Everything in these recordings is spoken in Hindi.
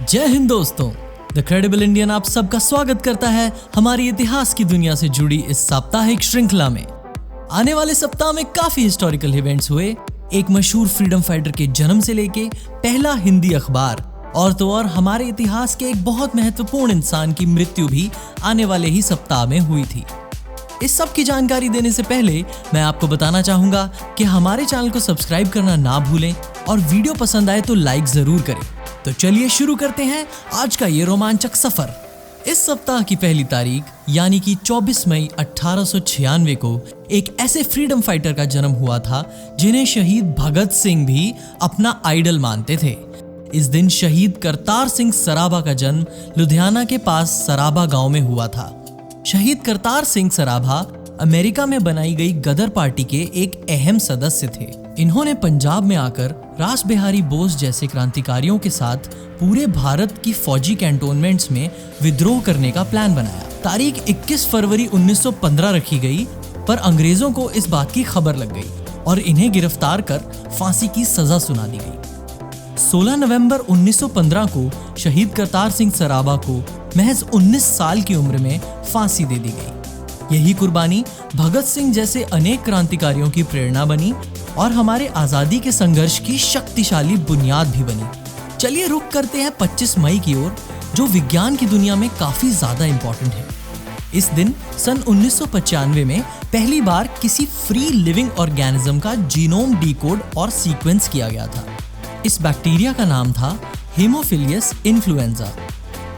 जय हिंद दोस्तों, द क्रेडिबल इंडियन आप सबका स्वागत करता है हमारी इतिहास की दुनिया से जुड़ी इस साप्ताहिक श्रृंखला में। आने वाले सप्ताह में काफी हिस्टोरिकल इवेंट्स हुए। एक मशहूर फ्रीडम फाइटर के जन्म से लेके पहला हिंदी अखबार और तो और हमारे इतिहास के एक बहुत महत्वपूर्ण इंसान की मृत्यु भी आने वाले ही सप्ताह में हुई थी। इस सब की जानकारी देने से पहले मैं आपको बताना चाहूंगा कि हमारे चैनल को सब्सक्राइब करना ना भूलें और वीडियो पसंद आए तो लाइक जरूर करें। तो चलिए शुरू करते हैं आज का ये रोमांचक सफर। इस सप्ताह की पहली तारीख यानी कि 24 मई 1896 को एक ऐसे फ्रीडम फाइटर का जन्म हुआ था जिन्हें शहीद भगत सिंह भी अपना आइडल मानते थे। इस दिन शहीद करतार सिंह सराभा का जन्म लुधियाना के पास सराभा गांव में हुआ था। शहीद करतार सिंह सराभा अमेरिका में बनाई गई गदर पार्टी के एक अहम सदस्य थे। इन्होंने पंजाब में आकर रास बिहारी बोस जैसे क्रांतिकारियों के साथ पूरे भारत की फौजी कैंटोनमेंट्स में विद्रोह करने का प्लान बनाया। तारीख 21 फरवरी 1915 रखी गई, पर अंग्रेजों को इस बात की खबर लग गई और इन्हें गिरफ्तार कर फांसी की सजा सुना दी गई। 16 नवंबर 1915 को शहीद करतार सिंह सराभा को महज 19 साल की उम्र में फांसी दे दी गई। यही कुर्बानी भगत सिंह जैसे अनेक क्रांतिकारियों की प्रेरणा बनी और हमारे आजादी के संघर्ष की शक्तिशाली बुनियाद भी बनी। चलिए रुक करते हैं 25 मई की ओर, जो विज्ञान की दुनिया में काफी ज्यादा इंपॉर्टेंट है। इस दिन सन 1995 में पहली बार किसी फ्री लिविंग ऑर्गेनिज्म का जीनोम डिकोड और सीक्वेंस किया गया था। इस बैक्टीरिया का नाम था हेमोफिलियस इन्फ्लुएंजा।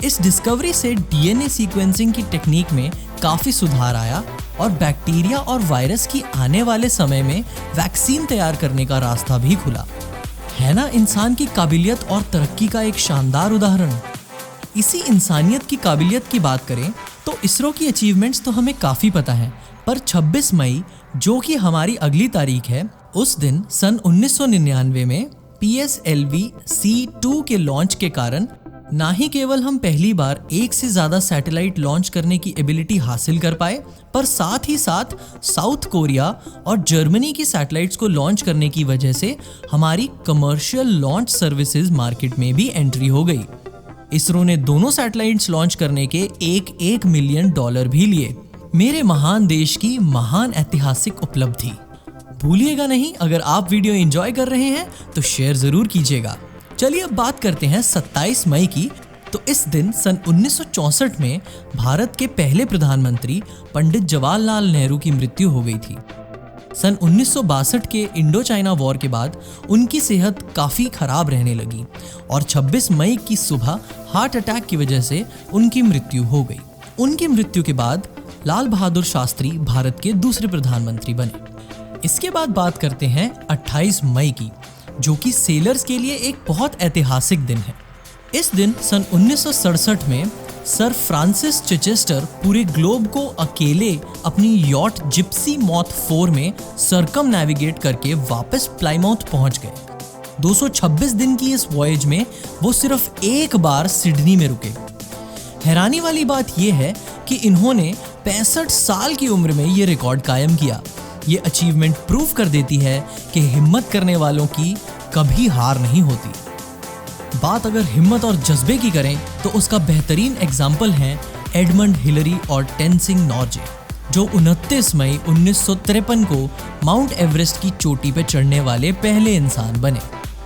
इस डिस्कवरी से डीएनए सीक्वेंसिंग की टेक्निक में काफी सुधार आया और बैक्टीरिया और वायरस की आने वाले समय में वैक्सीन तैयार करने का रास्ता भी खुला। है ना इंसान की काबिलियत और तरक्की का एक शानदार उदाहरण। इसी इंसानियत की काबिलियत की बात करें तो इसरो की अचीवमेंट्स तो हमें काफी पता है, पर 26 मई जो कि हमारी अगली तारीख है, उस दिन सन 1999 में PSLV C2 के लॉन्च के कारण ना ही केवल हम पहली बार एक से ज्यादा सैटेलाइट लॉन्च करने की एबिलिटी हासिल कर पाए, पर साथ ही साथ साउथ कोरिया और जर्मनी की सैटेलाइट्स को लॉन्च करने की वजह से हमारी कमर्शियल लॉन्च सर्विसेज मार्केट में भी एंट्री हो गई। इसरो ने दोनों सैटेलाइट्स लॉन्च करने के $1 मिलियन भी लिए। मेरे महान देश की महान ऐतिहासिक उपलब्धि। भूलिएगा नहीं, अगर आप वीडियो एंजॉय कर रहे हैं तो शेयर जरूर कीजिएगा। चलिए अब बात करते हैं 27 मई की। तो इस दिन सन 1964 में भारत के पहले प्रधानमंत्री पंडित जवाहरलाल नेहरू की मृत्यु हो गई थी। सन 1962 के इंडो चाइना वॉर के बाद उनकी सेहत काफी खराब रहने लगी और 26 मई की सुबह हार्ट अटैक की वजह से उनकी मृत्यु हो गई। उनकी मृत्यु के बाद लाल बहादुर शास्त्री भारत के दूसरे प्रधानमंत्री बने। इसके बाद बात करते हैं 28 मई की, जो कि सेलर्स के लिए एक बहुत ऐतिहासिक दिन है। इस दिन सन 1967 में सर फ्रांसिस चिचेस्टर पूरे ग्लोब को अकेले अपनी यॉट जिप्सी मॉथ 4 में सरकम नेविगेट करके वापस प्लाईमाउथ पहुंच गए। 226 दिन की इस वॉयज में वो सिर्फ एक बार सिडनी में रुके। हैरानी वाली बात यह है कि इन्होंने 65 साल की उम्र में ये रिकॉर्ड कायम किया। ये अचीवमेंट प्रूव कर देती है कि हिम्मत करने वालों की कभी हार नहीं होती। बात अगर हिम्मत और जज्बे की करें तो उसका बेहतरीन एग्जाम्पल है एडमंड हिलरी और टेंसिंग नॉर्जे, जो 29 मई 1953 को माउंट एवरेस्ट की चोटी पर चढ़ने वाले पहले इंसान बने।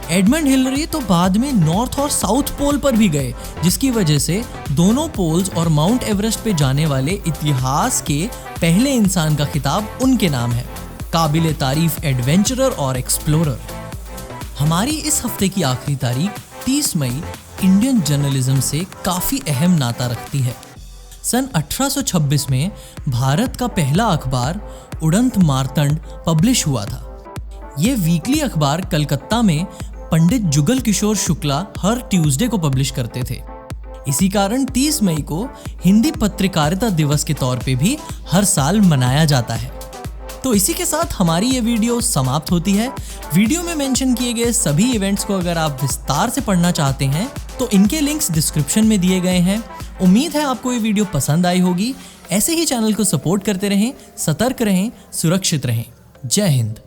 एडमंड हिलरी तो बाद में नॉर्थ और साउथ पोल पर भी गए, जिसकी वजह से दोनों पोल्स और माउंट एवरेस्ट पे जाने वाले इतिहास के पहले इंसान का खिताब उनके नाम है। काबिले तारीफ एडवेंचरर और एक्सप्लोरर। हमारी इस हफ्ते की आखिरी तारीख 30 मई इंडियन जर्नलिज्म से काफी अहम नाता रखती है। सन 1826 में भारत का पहला अखबार उड़ंत मार्तंड पब्लिश हुआ था। ये वीकली अखबार कलकत्ता में पंडित जुगल किशोर शुक्ला हर ट्यूसडे को पब्लिश करते थे। इसी कारण 30 मई को हिंदी पत्रकारिता दिवस के तौर पे भी हर साल मनाया जाता है। तो इसी के साथ हमारी ये वीडियो समाप्त होती है। वीडियो में मेंशन किए गए सभी इवेंट्स को अगर आप विस्तार से पढ़ना चाहते हैं तो इनके लिंक्स डिस्क्रिप्शन में दिए गए हैं। उम्मीद है आपको ये वीडियो पसंद आई होगी। ऐसे ही चैनल को सपोर्ट करते रहें, सतर्क रहें, सुरक्षित रहें। जय हिंद।